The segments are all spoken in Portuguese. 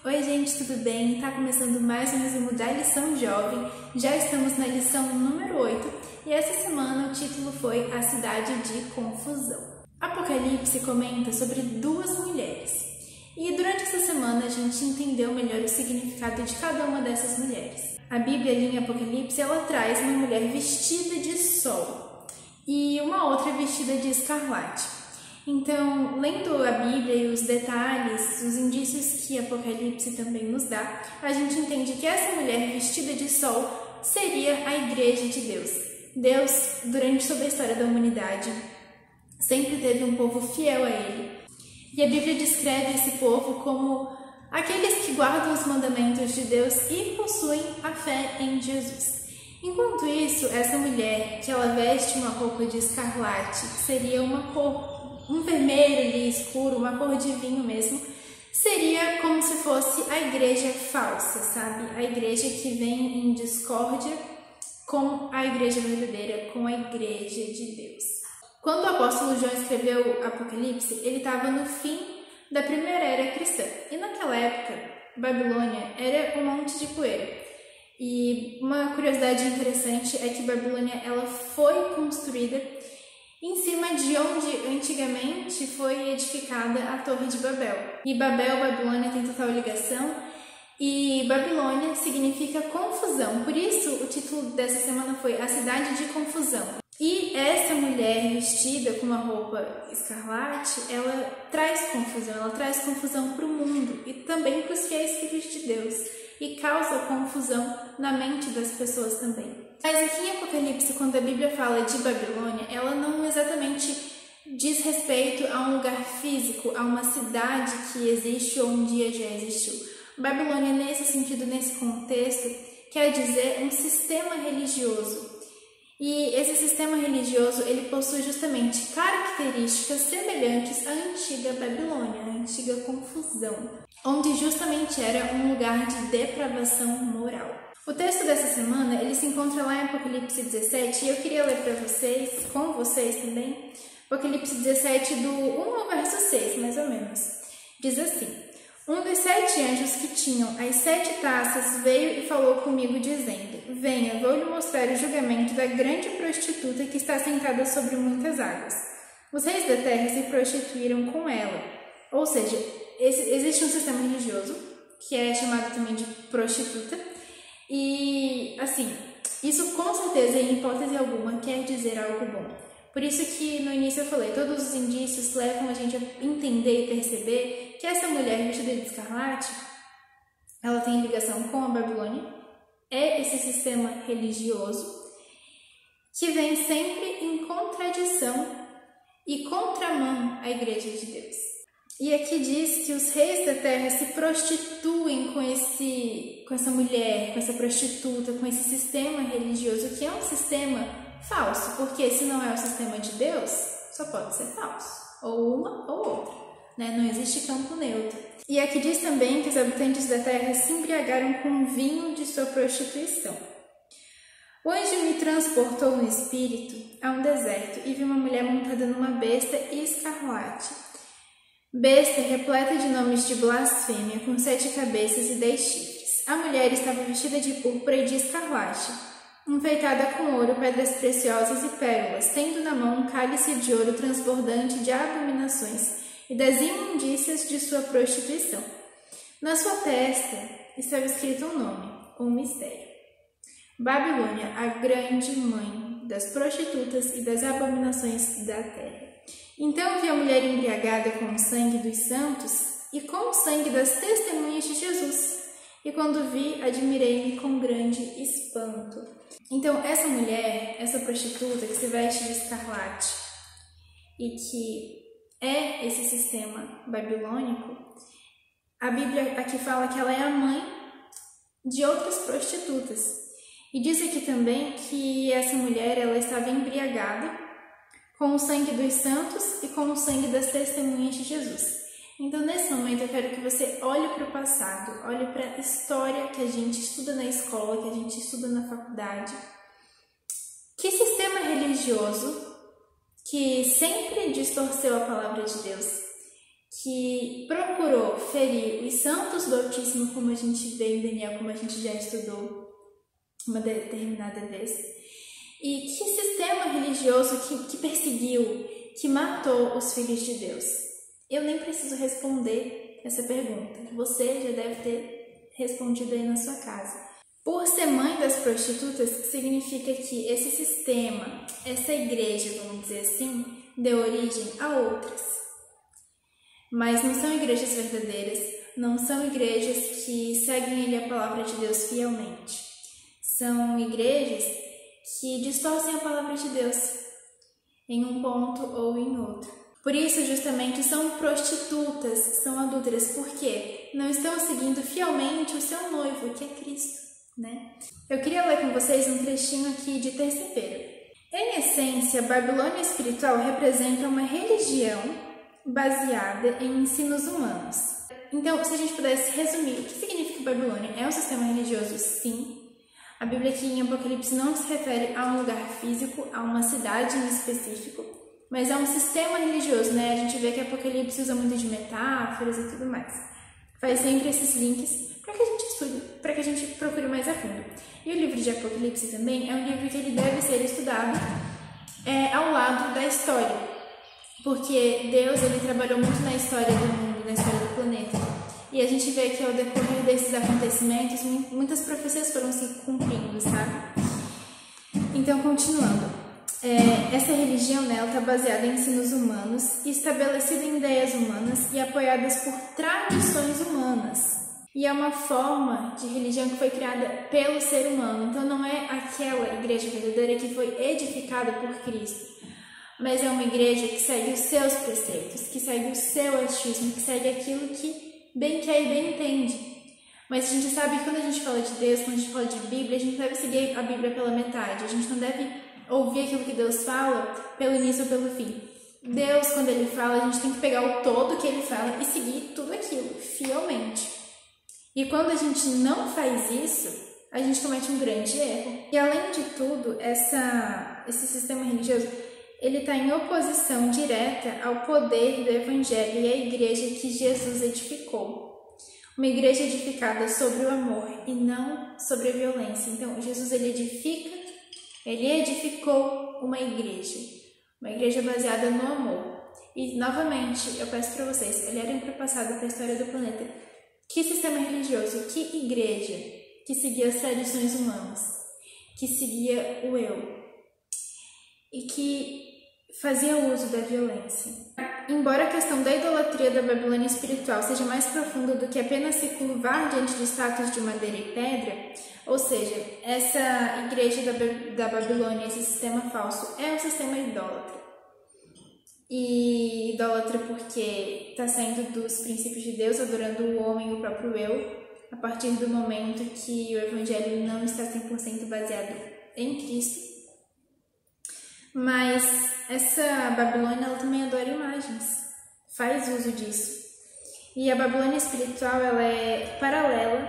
Oi gente, tudo bem? Tá começando mais um resumo da lição jovem. Já estamos na lição número 8 e essa semana o título foi A Cidade de Confusão. Apocalipse comenta sobre duas mulheres e durante essa semana a gente entendeu melhor o significado de cada uma dessas mulheres. A Bíblia ali em Apocalipse ela traz uma mulher vestida de sol e uma outra vestida de escarlate. Então, lendo a Bíblia e os detalhes, os indícios que Apocalipse também nos dá, a gente entende que essa mulher vestida de sol seria a Igreja de Deus. Deus, durante toda a história da humanidade, sempre teve um povo fiel a Ele. E a Bíblia descreve esse povo como aqueles que guardam os mandamentos de Deus e possuem a fé em Jesus. Enquanto isso, essa mulher, que ela veste uma roupa de escarlate, que seria uma cor um vermelho ali escuro, uma cor de vinho mesmo, seria como se fosse a igreja falsa, sabe? A igreja que vem em discórdia com a igreja verdadeira, com a igreja de Deus. Quando o apóstolo João escreveu Apocalipse, ele estava no fim da primeira era cristã. E naquela época, Babilônia era um monte de poeira. E uma curiosidade interessante é que Babilônia ela foi construída em cima de onde antigamente foi edificada a Torre de Babel. E Babel, Babilônia tem total ligação e Babilônia significa confusão. Por isso o título dessa semana foi A Cidade de Confusão. E essa mulher vestida com uma roupa escarlate, ela traz confusão para o mundo e também para os fiéis filhos de Deus e causa confusão na mente das pessoas também. Mas aqui em Apocalipse, quando a Bíblia fala de Babilônia, ela não exatamente diz respeito a um lugar físico, a uma cidade que existe ou um dia já existiu. Babilônia, nesse sentido, nesse contexto, quer dizer um sistema religioso. E esse sistema religioso, ele possui justamente características semelhantes à antiga Babilônia, à antiga confusão, onde justamente era um lugar de depravação moral. O texto dessa semana, ele se encontra lá em Apocalipse 17 e eu queria ler para vocês, com vocês também, Apocalipse 17 do 1 ao verso 6, mais ou menos. Diz assim: Um dos 7 anjos que tinham as 7 taças veio e falou comigo dizendo: Venha, vou lhe mostrar o julgamento da grande prostituta que está sentada sobre muitas águas. Os reis da terra se prostituíram com ela. Ou seja, existe um sistema religioso, que é chamado também de prostituta, e, assim, isso com certeza, em hipótese alguma, quer dizer algo bom. Por isso que no início eu falei, todos os indícios levam a gente a entender e perceber que essa mulher vestida de escarlate, ela tem ligação com a Babilônia, é esse sistema religioso que vem sempre em contradição e contramão à Igreja de Deus. E aqui diz que os reis da terra se prostituem com essa mulher, com essa prostituta, com esse sistema religioso, que é um sistema falso, porque se não é o sistema de Deus, só pode ser falso, ou uma ou outra, né? Não existe campo neutro. E aqui diz também que os habitantes da terra se embriagaram com o vinho de sua prostituição. O anjo me transportou no espírito a um deserto e vi uma mulher montada numa besta escarlate. Besta repleta de nomes de blasfêmia, com 7 cabeças e 10 chifres. A mulher estava vestida de púrpura e de escarlate, enfeitada com ouro, pedras preciosas e pérolas, tendo na mão um cálice de ouro transbordante de abominações e das imundícias de sua prostituição. Na sua testa estava escrito um nome, um mistério. Babilônia, a grande mãe das prostitutas e das abominações da terra. Então vi a mulher embriagada com o sangue dos santos e com o sangue das testemunhas de Jesus. E quando vi, admirei-me com grande espanto. Então essa mulher, essa prostituta que se veste de escarlate e que é esse sistema babilônico, a Bíblia aqui fala que ela é a mãe de outras prostitutas. E diz aqui também que essa mulher ela estava embriagada com o sangue dos santos e com o sangue das testemunhas de Jesus. Então, nesse momento, eu quero que você olhe para o passado, olhe para a história que a gente estuda na escola, que a gente estuda na faculdade. Que sistema religioso que sempre distorceu a palavra de Deus, que procurou ferir os santos do Altíssimo, como a gente vê em Daniel, como a gente já estudou uma determinada vez, e que sistema religioso que perseguiu, que matou os filhos de Deus? Eu nem preciso responder essa pergunta, você já deve ter respondido aí na sua casa. Por ser mãe das prostitutas, significa que esse sistema, essa igreja, vamos dizer assim, deu origem a outras. Mas não são igrejas verdadeiras, não são igrejas que seguem ali a palavra de Deus fielmente. São igrejas que distorcem a palavra de Deus em um ponto ou em outro. Por isso, justamente, são prostitutas, são adúlteras, porque não estão seguindo fielmente o seu noivo, que é Cristo, né? Eu queria ler com vocês um trechinho aqui de terça-feira. Em essência, a Babilônia espiritual representa uma religião baseada em ensinos humanos. Então, se a gente pudesse resumir, o que significa Babilônia? É um sistema religioso? Sim. A Bíblia aqui em Apocalipse não se refere a um lugar físico, a uma cidade em específico, mas é um sistema religioso, né? A gente vê que Apocalipse usa muito de metáforas e tudo mais. Faz sempre esses links para que a gente estude, para que a gente procure mais a fundo. E o livro de Apocalipse também é um livro que ele deve ser estudado ao lado da história, porque Deus ele trabalhou muito na história do mundo, na história do planeta. E a gente vê que ao decorrer desses acontecimentos, muitas profecias foram se cumprindo, sabe? Então, continuando. Essa religião, né, ela está baseada em ensinos humanos, estabelecida em ideias humanas e apoiadas por tradições humanas. E é uma forma de religião que foi criada pelo ser humano. Então, não é aquela igreja verdadeira que foi edificada por Cristo, mas é uma igreja que segue os seus preceitos, que segue o seu achismo, que segue aquilo que bem quer e bem entende. Mas a gente sabe que quando a gente fala de Deus, quando a gente fala de Bíblia, a gente não deve seguir a Bíblia pela metade. A gente não deve ouvir aquilo que Deus fala pelo início ou pelo fim. Deus, quando Ele fala, a gente tem que pegar o todo que Ele fala e seguir tudo aquilo, fielmente. E quando a gente não faz isso, a gente comete um grande erro. E além de tudo, esse sistema religioso, ele está em oposição direta ao poder do Evangelho e à igreja que Jesus edificou. Uma igreja edificada sobre o amor e não sobre a violência. Então, Jesus ele edificou uma igreja baseada no amor. E, novamente, eu peço para vocês olharem para o passado, para a história do planeta. Que sistema religioso, que igreja que seguia as tradições humanas, que seguia o eu e que fazia uso da violência. Embora a questão da idolatria da Babilônia espiritual seja mais profunda do que apenas se curvar diante de estátuas de madeira e pedra, ou seja, essa igreja da Babilônia, esse sistema falso, é um sistema idólatra. E idólatra porque está saindo dos princípios de Deus, adorando o homem e o próprio eu, a partir do momento que o Evangelho não está 100% baseado em Cristo. Mas essa Babilônia ela também adora imagens, faz uso disso. E a Babilônia espiritual ela é paralela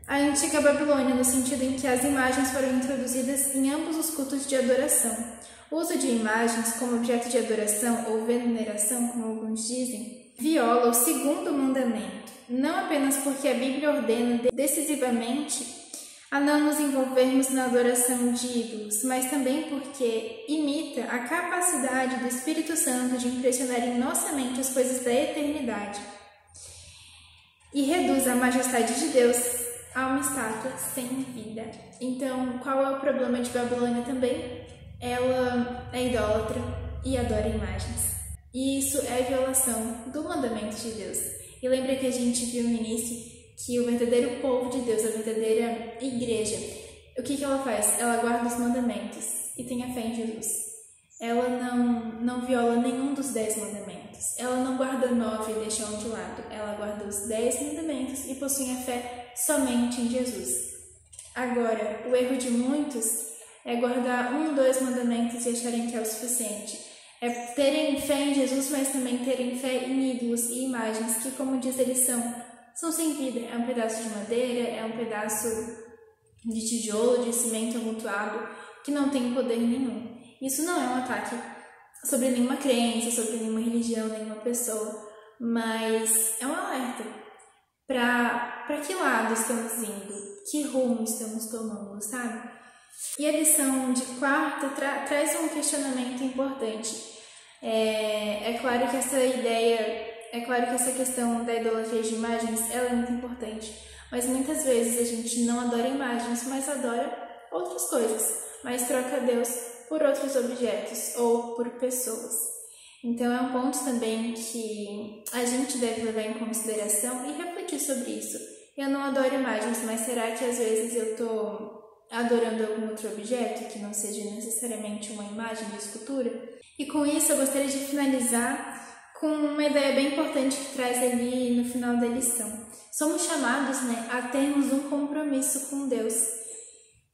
à antiga Babilônia, no sentido em que as imagens foram introduzidas em ambos os cultos de adoração. O uso de imagens como objeto de adoração ou veneração, como alguns dizem, viola o segundo mandamento, não apenas porque a Bíblia ordena decisivamente a não nos envolvermos na adoração de ídolos, mas também porque imita a capacidade do Espírito Santo de impressionar em nossa mente as coisas da eternidade e reduz a majestade de Deus a uma estátua sem vida. Então, qual é o problema de Babilônia também? Ela é idólatra e adora imagens. E isso é violação do mandamento de Deus. E lembra que a gente viu no início que o verdadeiro povo de Deus, a verdadeira igreja, o que ela faz? Ela guarda os mandamentos e tem a fé em Jesus. Ela não viola nenhum dos 10 mandamentos. Ela não guarda 9 e deixa um de lado. Ela guarda os 10 mandamentos e possui a fé somente em Jesus. Agora, o erro de muitos é guardar 1, 2 mandamentos e acharem que é o suficiente. É terem fé em Jesus, mas também terem fé em ídolos e imagens que, como diz eles, são sem vida. É um pedaço de madeira, é um pedaço de tijolo, de cimento amontoado, que não tem poder nenhum. Isso não é um ataque sobre nenhuma crença, sobre nenhuma religião, nenhuma pessoa, mas é um alerta para que lado estamos indo, que rumo estamos tomando, sabe? E a lição de quarta traz um questionamento importante. É claro que essa questão da idolatria de imagens, ela é muito importante, mas muitas vezes a gente não adora imagens, mas adora outras coisas, mas troca Deus por outros objetos ou por pessoas. Então é um ponto também que a gente deve levar em consideração e refletir sobre isso. Eu não adoro imagens, mas será que às vezes eu estou adorando algum outro objeto que não seja necessariamente uma imagem de escultura? E com isso eu gostaria de finalizar com uma ideia bem importante que traz ali no final da lição. Somos chamados, a termos um compromisso com Deus.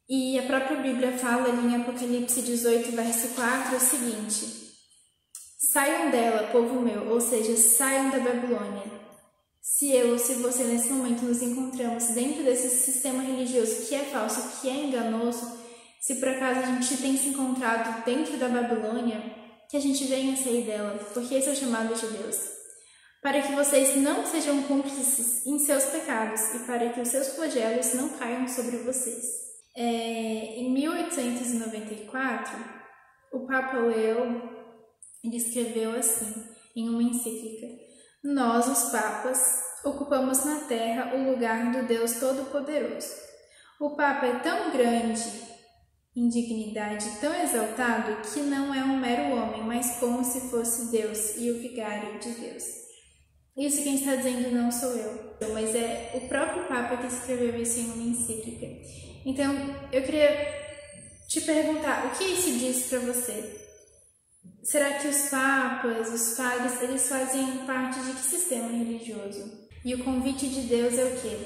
E a própria Bíblia fala ali em Apocalipse 18, verso 4, o seguinte: saiam dela, povo meu, ou seja, saiam da Babilônia. Se eu ou se você nesse momento nos encontramos dentro desse sistema religioso que é falso, que é enganoso, se por acaso a gente tem se encontrado dentro da Babilônia, que a gente venha sair dela, porque esse é o chamado de Deus. Para que vocês não sejam cúmplices em seus pecados e para que os seus flagelos não caiam sobre vocês. Em 1894, o Papa Leão ele escreveu assim, em uma encíclica: nós, os papas, ocupamos na terra o lugar do Deus Todo-Poderoso. O Papa é tão grande em dignidade, tão exaltado, que não é um mero homem, mas como se fosse Deus e o vigário de Deus. Isso quem está dizendo não sou eu, mas é o próprio Papa que escreveu isso em uma encíclica. Então, eu queria te perguntar, o que isso diz para você? Será que os papas, os padres, eles fazem parte de que sistema religioso? E o convite de Deus é o quê?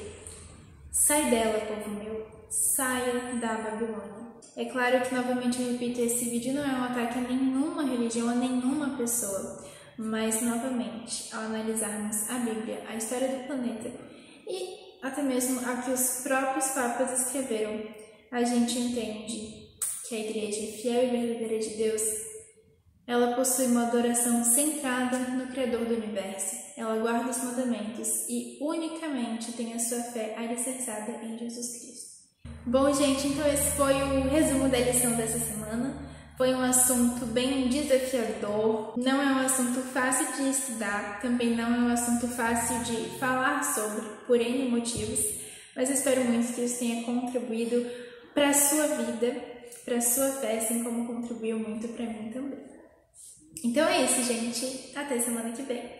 Sai dela, povo meu, saia da Babilônia. É claro que, novamente, eu repito, esse vídeo não é um ataque a nenhuma religião, a nenhuma pessoa, mas, novamente, ao analisarmos a Bíblia, a história do planeta e até mesmo a que os próprios papas escreveram, a gente entende que a igreja fiel e verdadeira de Deus, ela possui uma adoração centrada no Criador do Universo. Ela guarda os mandamentos e unicamente tem a sua fé alicerçada em Jesus Cristo. Bom, gente, então esse foi o resumo da lição dessa semana. Foi um assunto bem desafiador, não é um assunto fácil de estudar, também não é um assunto fácil de falar sobre, por N motivos, mas espero muito que isso tenha contribuído para a sua vida, para a sua fé, assim como contribuiu muito para mim também. Então é isso, gente. Até semana que vem.